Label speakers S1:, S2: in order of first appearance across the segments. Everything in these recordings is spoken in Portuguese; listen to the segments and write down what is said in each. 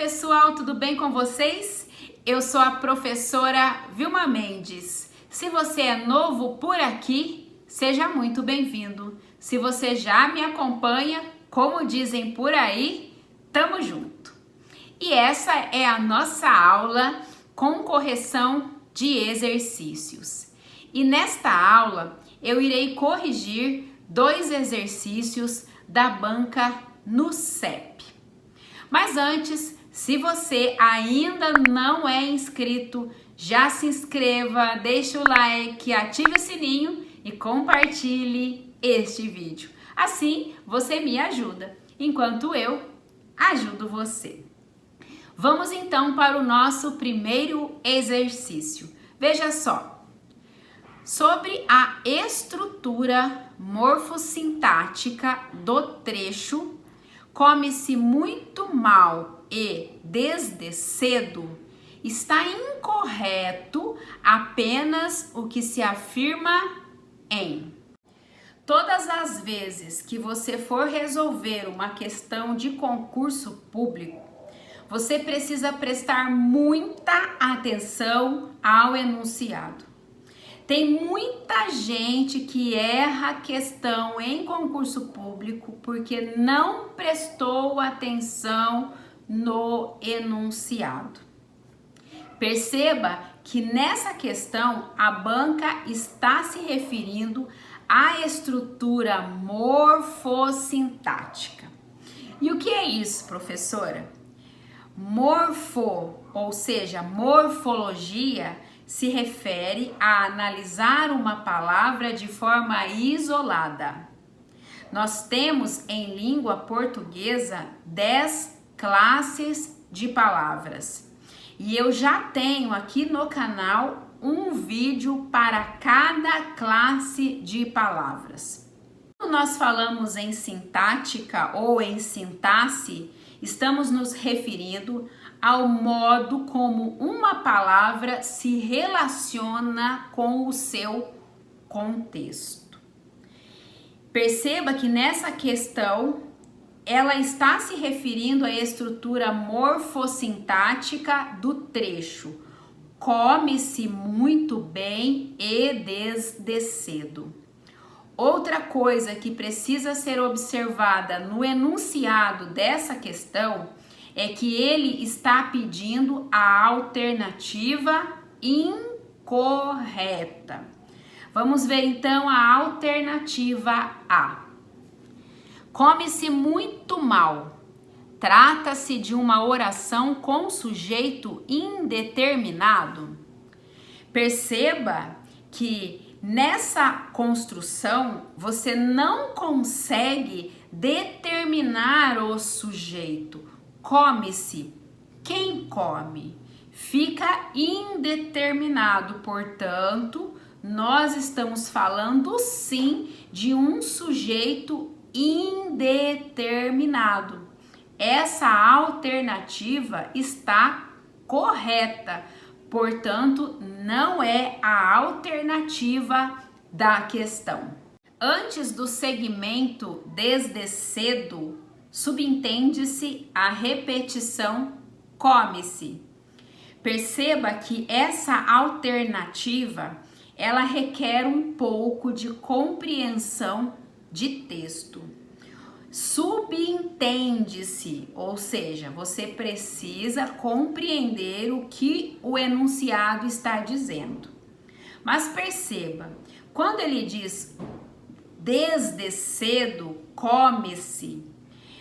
S1: pessoal, tudo bem com vocês? Eu sou a professora Vilma Mendes. Se você é novo por aqui, seja muito bem-vindo. Se você já me acompanha, como dizem por aí, tamo junto. E essa é a nossa aula com correção de exercícios. E nesta aula eu irei corrigir 2 exercícios da banca no CEP. Mas antes, se você ainda não é inscrito, já se inscreva, deixe o like, ative o sininho e compartilhe este vídeo. Assim você me ajuda, enquanto eu ajudo você. Vamos então para o nosso primeiro exercício. Veja só, sobre a estrutura morfossintática do trecho come-se muito mal e desde cedo, está incorreto apenas o que se afirma em. Todas as vezes que você for resolver uma questão de concurso público, você precisa prestar muita atenção ao enunciado. Tem muita gente que erra a questão em concurso público porque não prestou atenção no enunciado. Perceba que nessa questão a banca está se referindo à estrutura morfossintática. E o que é isso, professora? Morfo, ou seja, morfologia, se refere a analisar uma palavra de forma isolada. Nós temos em língua portuguesa 10 classes de palavras. E eu já tenho aqui no canal um vídeo para cada classe de palavras. Quando nós falamos em sintática ou em sintaxe, estamos nos referindo ao modo como uma palavra se relaciona com o seu contexto. Perceba que nessa questão ela está se referindo à estrutura morfossintática do trecho. Come-se muito bem e desde cedo. Outra coisa que precisa ser observada no enunciado dessa questão é que ele está pedindo a alternativa incorreta. Vamos ver então a alternativa A. Come-se muito mal. Trata-se de uma oração com sujeito indeterminado. Perceba que nessa construção você não consegue determinar o sujeito. Come-se. Quem come? Fica indeterminado, portanto, nós estamos falando sim de um sujeito indeterminado. Essa alternativa está correta, portanto, não é a alternativa da questão. Antes do segmento desde cedo, subentende-se a repetição come-se. Perceba que essa alternativa, ela requer um pouco de compreensão de texto. Subentende-se, ou seja, você precisa compreender o que o enunciado está dizendo. Mas perceba, quando ele diz desde cedo come-se,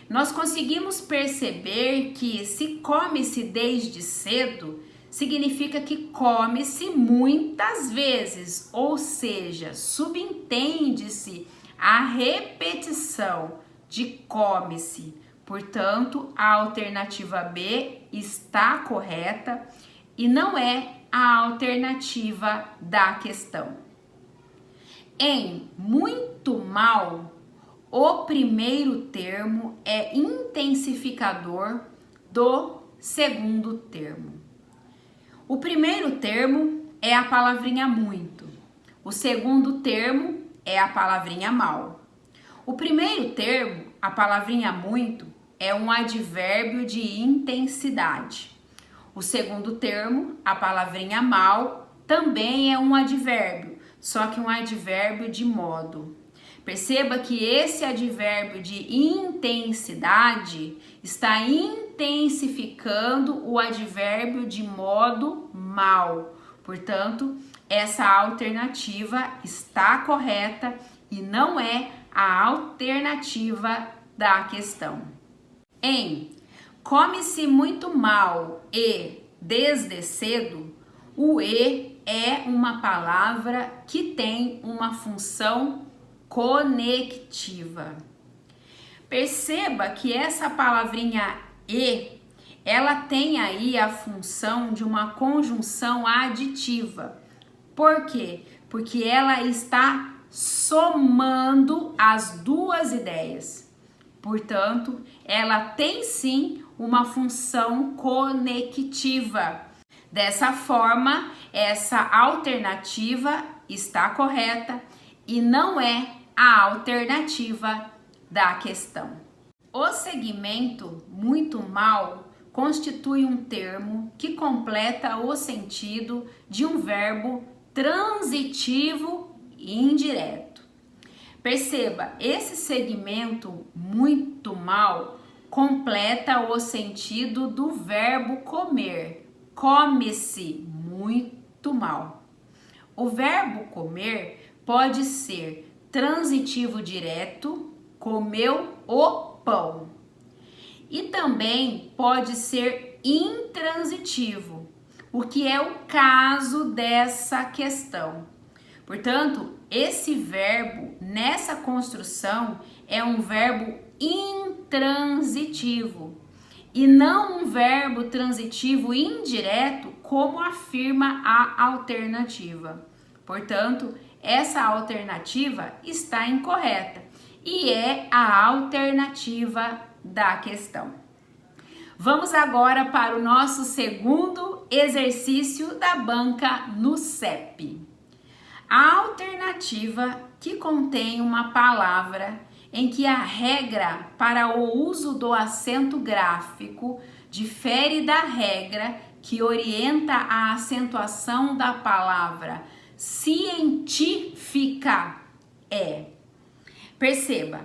S1: nós conseguimos perceber que se come-se desde cedo, significa que come-se muitas vezes, ou seja, subentende-se a repetição de come-se. Portanto, a alternativa B está correta e não é a alternativa da questão. Em muito mal, o primeiro termo é intensificador do segundo termo. O primeiro termo é a palavrinha muito. O segundo termo é a palavrinha mal. O primeiro termo, a palavrinha muito, é um advérbio de intensidade. O segundo termo, a palavrinha mal, também é um advérbio, só que um advérbio de modo. Perceba que esse advérbio de intensidade está intensificando o advérbio de modo mal. Portanto, essa alternativa está correta e não é a alternativa da questão. Em come-se muito mal e desde cedo, o e é uma palavra que tem uma função conectiva. Perceba que essa palavrinha e, ela tem aí a função de uma conjunção aditiva. Por quê? Porque ela está somando as duas ideias. Portanto, ela tem sim uma função conectiva. Dessa forma, essa alternativa está correta e não é a alternativa da questão. O segmento muito mal constitui um termo que completa o sentido de um verbo transitivo e indireto. Perceba, esse segmento muito mal completa o sentido do verbo comer. Come-se muito mal. O verbo comer pode ser transitivo direto, comeu o pão. E também pode ser intransitivo, o que é o caso dessa questão. Portanto, esse verbo nessa construção é um verbo intransitivo e não um verbo transitivo indireto, como afirma a alternativa. Portanto, essa alternativa está incorreta e é a alternativa da questão. Vamos agora para o nosso segundo exercício da banca no CEP. A alternativa que contém uma palavra em que a regra para o uso do acento gráfico difere da regra que orienta a acentuação da palavra científica é. Perceba,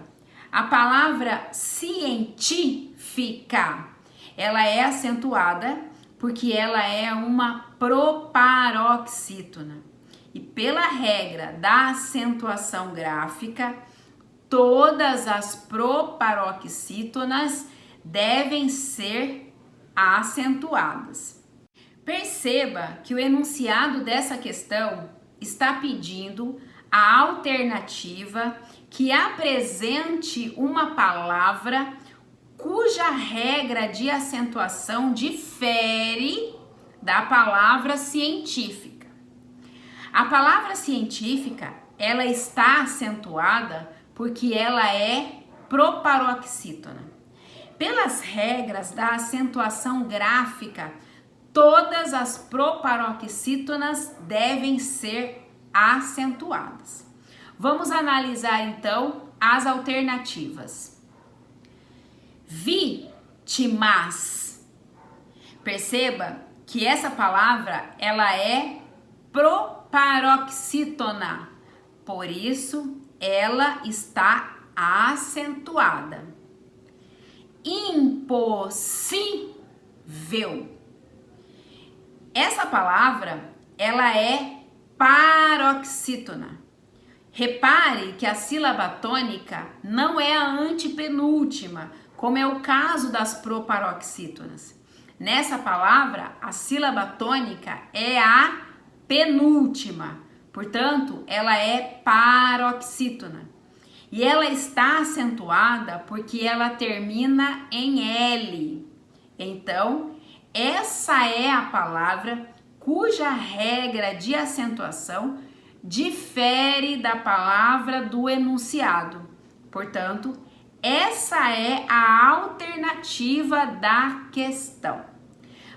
S1: a palavra científica, ela é acentuada porque ela é uma proparoxítona. E pela regra da acentuação gráfica, todas as proparoxítonas devem ser acentuadas. Perceba que o enunciado dessa questão está pedindo a alternativa que apresente uma palavra cuja regra de acentuação difere da palavra científica. A palavra científica, ela está acentuada porque ela é proparoxítona. Pelas regras da acentuação gráfica, todas as proparoxítonas devem ser acentuadas. Vamos analisar então as alternativas. Vítimas. Perceba que essa palavra ela é proparoxítona, por isso ela está acentuada. Impossível. Essa palavra ela é paroxítona. Repare que a sílaba tônica não é a antepenúltima, como é o caso das proparoxítonas. Nessa palavra, a sílaba tônica é a penúltima, portanto, ela é paroxítona. E ela está acentuada porque ela termina em L. Então, essa é a palavra cuja regra de acentuação difere da palavra do enunciado. Portanto, essa é a alternativa da questão.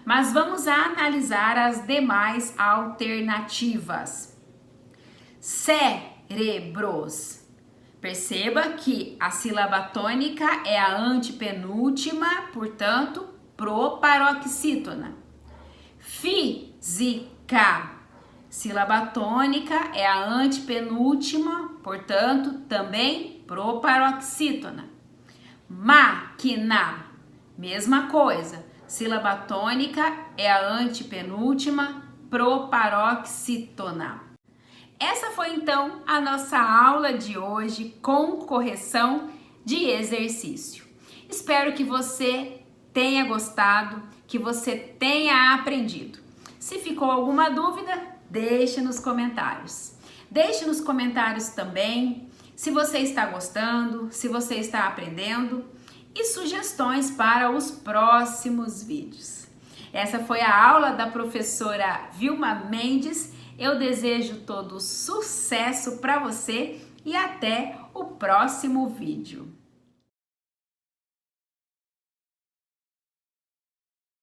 S1: Mas vamos analisar as demais alternativas. Cérebros. Perceba que a sílaba tônica é a antepenúltima, portanto, proparoxítona. Física. Sílaba tônica é a antepenúltima, portanto, também proparoxítona. Máquina. Mesma coisa. Sílaba tônica é a antepenúltima, proparoxítona. Essa foi então a nossa aula de hoje com correção de exercício. Espero que você tenha gostado, que você tenha aprendido. Se ficou alguma dúvida, deixe nos comentários. Deixe nos comentários também se você está gostando, se você está aprendendo e sugestões para os próximos vídeos. Essa foi a aula da professora Vilma Mendes. Eu desejo todo sucesso para você e até o próximo vídeo.